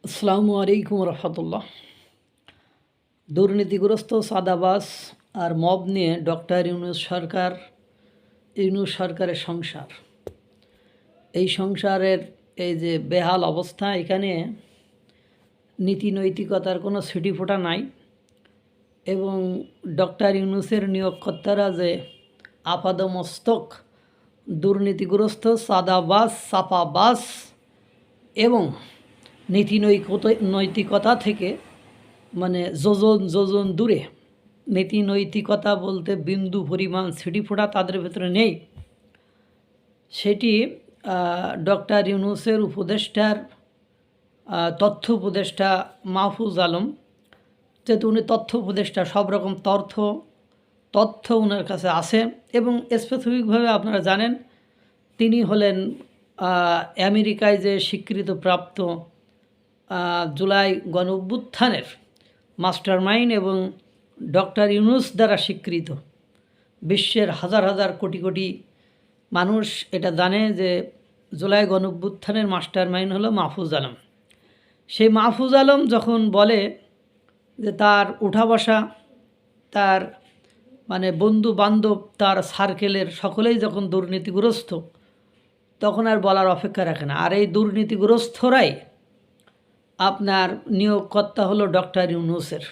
আসসালামু আলাইকুম রহমতুল্লাহ। দুর্নীতিগ্রস্ত সাদাবাস আর মব নিয়ে ডক্টর ইউনূস সরকারের সংসার, এই সংসারের এই যে বেহাল অবস্থা, এখানে নীতি নৈতিকতার কোনো ছিটিফোঁটা নাই। এবং ডক্টর ইউনূসের নিয়োগকর্তারা যে আপাদমস্তক দুর্নীতিগ্রস্ত সাদাবাস, সাফাবাস এবং নৈতিকতা থেকে মানে যোজন যোজন দূরে। নীতি নৈতিকতা বলতে বিন্দু পরিমাণ ছিটিফোঁটা তাদের ভেতরে নেই। সেটি ডক্টর ইউনূসের উপদেষ্টার তথ্য উপদেষ্টা মাহফুজ আলম, যেহেতু উনি তথ্য উপদেষ্টা, সব রকম তথ্য ওনার কাছে আছে। এবং স্পেসিফিকভাবে আপনারা জানেন তিনি হলেন আমেরিকায় যে স্বীকৃতপ্রাপ্ত জুলাই গণ অভ্যুত্থানের মাস্টার মাইন্ড এবং ডক্টর ইউনূস দ্বারা স্বীকৃত। বিশ্বের হাজার হাজার কোটি কোটি মানুষ এটা জানে যে জুলাই গণ অভ্যুত্থানের মাস্টার মাইন্ড হলো মাহফুজ আলম। সেই মাহফুজ আলম যখন বলে যে তার উঠা বসা, তার মানে বন্ধু বান্ধব, তার সার্কেলের সকলেই যখন দুর্নীতিগ্রস্ত, তখন আর বলার অপেক্ষা রাখে না। আর এই দুর্নীতিগ্রস্তরাই আপনার নিয়োগকর্তা হলো ডক্টর ইউনূসের।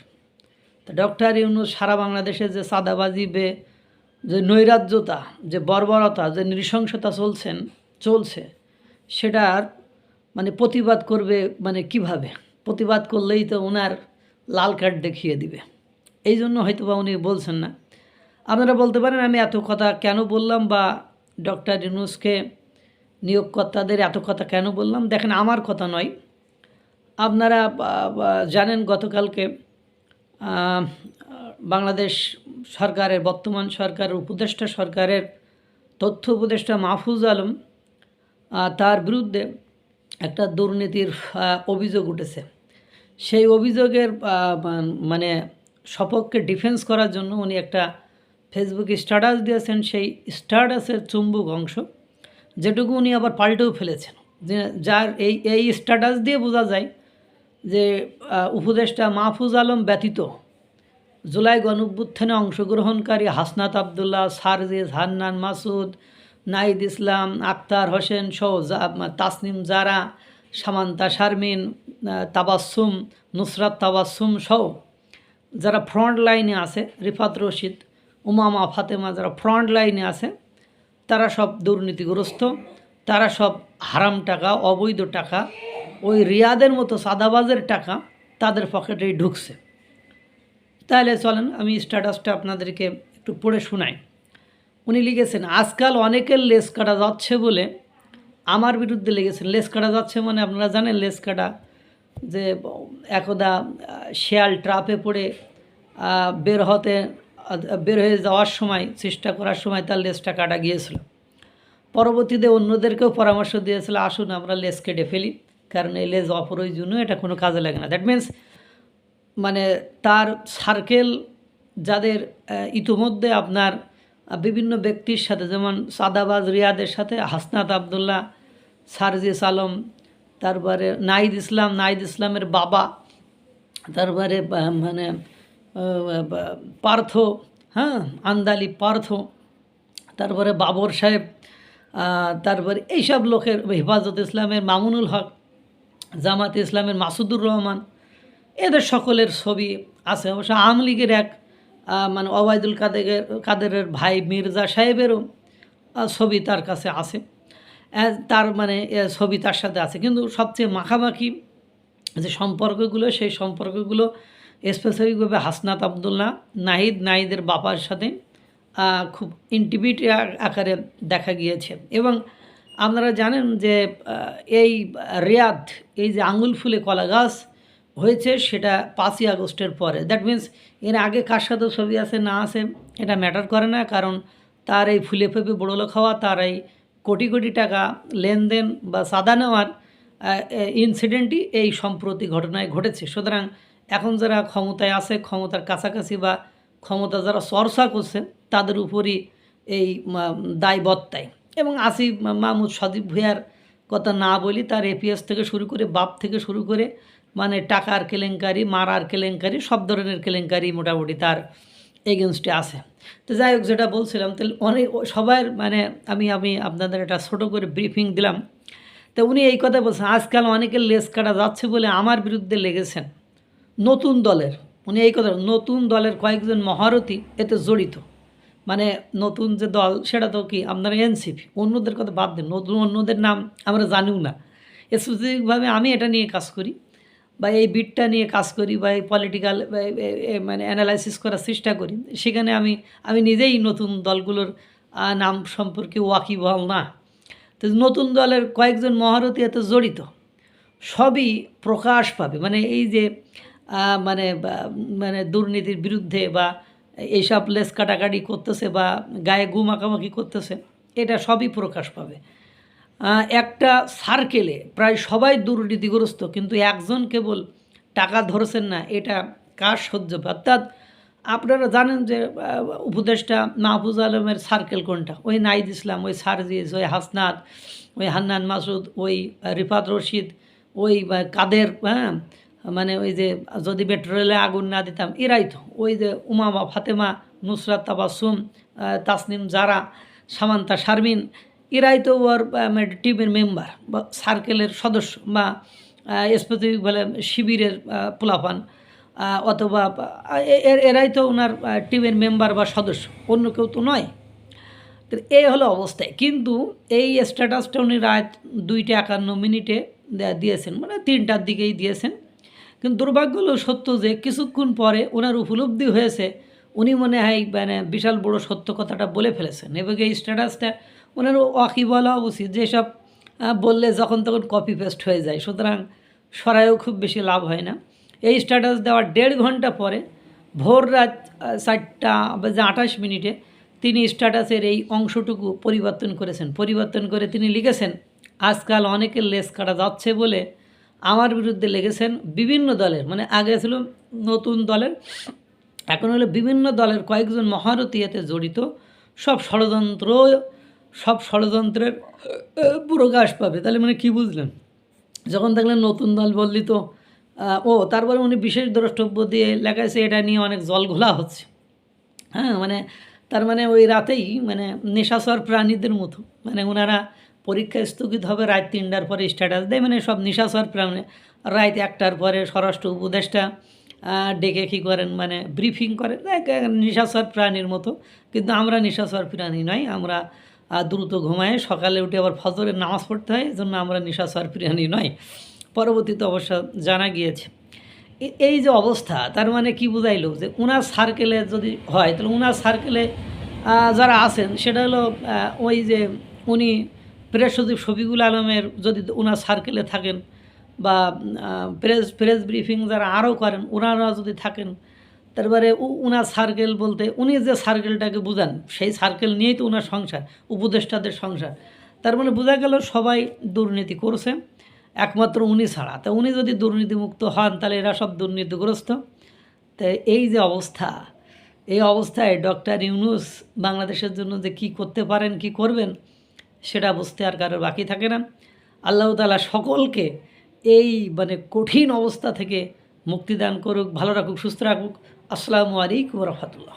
তো ডক্টর ইউনূস সারা বাংলাদেশে যে চাঁদাবাজি, যে নৈরাজ্যতা, যে বর্বরতা, যে নৃশংসতা চলছে সেটার মানে প্রতিবাদ করবে মানে কিভাবে? প্রতিবাদ করলেই তো ওনার লাল কার্ড দেখিয়ে দিবে। এই জন্য হয়তো বা উনি বলছেন না। আপনারা বলতে পারেন আমি এত কথা কেন বললাম, বা ডক্টর ইউনূসকে নিয়োগকর্তাদের এত কথা কেন বললাম। দেখেন, আমার কথা নয়, আপনারা জানেন গতকালকে বাংলাদেশ সরকারের, বর্তমান সরকারের উপদেষ্টা সরকারের তথ্য উপদেষ্টা মাহফুজ আলম, তার বিরুদ্ধে একটা দুর্নীতির অভিযোগ উঠেছে। সেই অভিযোগের মানে সপক্ষে ডিফেন্স করার জন্য উনি একটা ফেসবুকে স্ট্যাটাস দিয়েছেন। সেই স্ট্যাটাসের চুম্বক অংশ যেটুকু উনি আবার পাল্টেও ফেলেছেন, যে যার এই স্ট্যাটাস দিয়ে বোঝা যায় যে উপদেষ্টা মাহফুজ আলম ব্যতীত জুলাই গণঅভ্যুত্থানে অংশগ্রহণকারী হাসনাত আবদুল্লাহ, সারজিস, হান্নান মাসুদ, নাহিদ ইসলাম, আক্তার হোসেন সহ তাসনিম জারা, সামান্তা শারমিন, তাবাসসুম, নুসরাত তাবাসসুম সহ যারা ফ্রন্ট লাইনে আছে, রিফাত রশিদ, উমামা ফাতেমা, যারা ফ্রন্ট লাইনে আছে, তারা সব দুর্নীতিগ্রস্ত। তারা সব হারাম টাকা, অবৈধ টাকা, ওই রিয়াদের মতো সাদাবাজের টাকা তাদের পকেটেই ঢুকছে। তাহলে চলেন আমি স্ট্যাটাসটা আপনাদেরকে একটু পড়ে শোনাই। উনি লিখেছেন, আজকাল অনেকের লেজ কাটা যাচ্ছে বলে আমার বিরুদ্ধে লেগেছেন। লেজ কাটা যাচ্ছে মানে আপনারা জানেন লেজ কাটা, যে একদা শেয়াল ট্রাপে পড়ে বের হয়ে যাওয়ার সময়, চেষ্টা করার সময় তার লেজটা কাটা গিয়েছিল। পরবর্তীতে অন্যদেরকেও পরামর্শ দিয়েছিল, আসুন আমরা লেজ কেটে ফেলি, কারণ এই লেজ অপ্রয়োজনীয়, এটা কোনো কাজে লাগে না। দ্যাট মিন্স মানে তার সার্কেল যাদের ইতিমধ্যে আপনার বিভিন্ন ব্যক্তির সাথে, যেমন সাদাবাজ রিয়াদের সাথে হাসনাত আবদুল্লাহ, সারজিস আলম, তারপরে নাহিদ ইসলামের বাবা, তারপরে মানে পার্থ, আন্দালি পার্থ, তারপরে বাবর সাহেব, তারপরে এইসব লোকের, হেফাজত ইসলামের মামুনুল হক, জামাত ইসলামের মাসুদুর রহমান, এদের সকলের ছবি আছে। অবশ্য আওয়ামী লীগের এক মানে ওবায়দুল কাদেরের ভাই মির্জা সাহেবেরও ছবি তার কাছে আছে, তার মানে ছবি তার সাথে আছে। কিন্তু সবচেয়ে মাখামাখি যে সম্পর্কগুলো, সেই সম্পর্কগুলো স্পেসিফিকভাবে হাসনাত আবদুল্লাহ, নাহিদের বাবার সাথে খুব ইন্টিমেট আকারে দেখা গিয়েছে। এবং আপনারা জানেন যে এই রিয়াদ, এই যে আঙুল ফুলে কলা গাছ হয়েছে, সেটা 5ই আগস্টের পরে। দ্যাট মিন্স এর আগে কার সাথে ছবি আছে না আছে এটা ম্যাটার করে না, কারণ তার এই ফুলে ফেপে বড়লোক হওয়া, তার এই কোটি কোটি টাকা লেনদেন বা চাঁদা নেওয়ার ইনসিডেন্টই এই সম্প্রতি ঘটনায় ঘটেছে। সুতরাং এখন যারা ক্ষমতায় আছে, ক্ষমতার কাছাকাছি বা ক্ষমতা যারা চর্চা করছে, তাদের উপরই এই দায়বত্তায়। এবং আসিফ মাহমুদ, সজীব ভুঁইয়ার কথা না বলি, তার এপিএস থেকে শুরু করে, বাপ থেকে শুরু করে মানে টাকার কেলেঙ্কারি, মারার কেলেঙ্কারি, সব ধরনের কেলেঙ্কারি মোটামুটি তার এগেনস্টে আছে। তো যাই হোক, যেটা বলছিলাম, তাহলে অনেক সবার মানে আমি আপনাদের একটা ছোটো করে ব্রিফিং দিলাম। তো উনি এই কথা বলছেন, আজকাল অনেকের লেজ কাটা যাচ্ছে বলে আমার বিরুদ্ধে লেগেছেন নতুন দলের। উনি এই কথা, নতুন দলের কয়েকজন মহারথী এতে জড়িত। মানে নতুন যে দল সেটা তো কি আপনারা এনসিপি, অন্যদের কথা বাদ দেন, নতুন অন্যদের নাম আমরা জানিও না। স্পেসিফিকভাবে আমি এটা নিয়ে কাজ করি বা এই বিটটা নিয়ে কাজ করি বা এই পলিটিক্যাল মানে অ্যানালাইসিস করার চেষ্টা করি। সেখানে আমি নিজেই নতুন দলগুলোর নাম সম্পর্কে ওয়াকিবহাল না। তো নতুন দলের কয়েকজন মহারথী এতে জড়িত, সবই প্রকাশ পাবে। মানে এই যে মানে মানে দুর্নীতির বিরুদ্ধে বা এইসব লেস কাটাকাটি করতেছে বা গায়ে গু মাখামাখি করতেছে, এটা সবই প্রকাশ পাবে। একটা সার্কেলে প্রায় সবাই দুর্নীতিগ্রস্ত, কিন্তু একজন কেবল টাকা ধরছেন না, এটা কার সহ্য হবে? অর্থাৎ আপনারা জানেন যে উপদেষ্টা মাহফুজ আলমের সার্কেল কোনটা? ওই নাইদ ইসলাম, ওই সার্জিস, ওই হাসনাত, ওই হান্নান মাসুদ, ওই রিফাত রশিদ, ওই কাদের, হ্যাঁ, মানে ওই যে যদি পেট্রোলে আগুন না দিতাম, এরাই তো। ওই যে উমামা ফাতেমা, নুসরাত তাবাসুম, তাসনিম জারা, সামান্তা শারমিন, এরাই তো ওর টিমের মেম্বার বা সার্কেলের সদস্য বা স্পেসিফিক বলে শিবিরের পোলাপান, অথবা এরাই তো ওনার টিমের মেম্বার বা সদস্য, অন্য কেউ তো নয়। তো এই হলো অবস্থায়। কিন্তু এই স্ট্যাটাসটা উনি রাত 2:51 দিয়েছেন, মানে 3টার দিকেই দিয়েছেন। কিন্তু দুর্ভাগ্য হলো সত্য যে কিছুক্ষণ পরে ওনার উপলব্ধি হয়েছে উনি মনে হয় মানে বিশাল বড় সত্য কথাটা বলে ফেলেছেন, এবং এই স্ট্যাটাসটা ওনার ওয়াকি বলা উচিত, যেসব বললে যখন তখন কপি পেস্ট হয়ে যায়, সুতরাং সরাইও খুব বেশি লাভ হয় না। এই স্ট্যাটাস দেওয়ার 1.5 ঘন্টা পরে ভোর রাত 4:28 তিনি স্ট্যাটাসের এই অংশটুকু পরিবর্তন করেছেন। পরিবর্তন করে তিনি লিখেছেন, আজকাল অনেকের লেজ কাটা যাচ্ছে বলে আমার বিরুদ্ধে লেগেছেন বিভিন্ন দলের, মানে আগে ছিল নতুন দলের, এখন হলো বিভিন্ন দলের কয়েকজন মহারথী এতে জড়িত। সব ষড়যন্ত্রের প্রকাশ পাবে। তাহলে মানে কি বুঝলেন? যখন দেখলেন নতুন দল বললি তো তারপরে উনি বিশেষ দ্রষ্টব্য দিয়ে লেখাইছে এটা নিয়ে অনেক জলঘোলা হচ্ছে। হ্যাঁ, মানে তার মানে ওই রাতেই মানে নেশাসর প্রাণীদের মতো, মানে ওনারা পরীক্ষা স্থগিত হবে রাত 3টার পরে স্ট্যাটাস দেয়, মানে সব নেশাসর প্রাণী। রাত 1টার পরে স্বরাষ্ট্র উপদেষ্টা ডেকে কী করেন, মানে ব্রিফিং করেন নেশাসর প্রাণীর মতো। কিন্তু আমরা নেশাসর প্রাণী নয়, আমরা দ্রুত ঘুমায় সকালে উঠে আবার ফজরের নামাজ পড়তে হয়, এজন্য আমরা নেশাসর প্রাণী নয়। পরবর্তীতে অবশ্য জানা গিয়েছে। এই যে অবস্থা, তার মানে কি বুঝাইলো যে ওনার সার্কেলে যদি হয়, তাহলে ওনার সার্কেলে যারা আছেন সেটা হলো ওই যে উনি প্রেস সচিব শফিকুল আলমের যদি ওনার সার্কেলে থাকেন, বা প্রেস ব্রিফিং যারা আরও করেন ওনারা যদি থাকেন, তারপরে ওনার সার্কেল বলতে উনি যে সার্কেলটাকে বুঝান সেই সার্কেল নিয়েই তো ওনার সংসার, উপদেষ্টাদের সংসার। তার মানে বোঝা গেল সবাই দুর্নীতি করছে, একমাত্র উনি ছাড়া। তা উনি যদি দুর্নীতিমুক্ত হন তাহলে এরা সব দুর্নীতিগ্রস্ত। তো এই যে অবস্থা, এই অবস্থায় ডক্টর ইউনূস বাংলাদেশের জন্য যে কি করতে পারেন, কি করবেন, সেটা বুঝতে আর কারোর বাকি থাকে না। আল্লাহ তাআলা সকলকে এই মানে কঠিন অবস্থা থেকে মুক্তিদান করুক, ভালো রাখুক, সুস্থ রাখুক। আসসালামু আলাইকুম ওয়া রাহমাতুল্লাহ।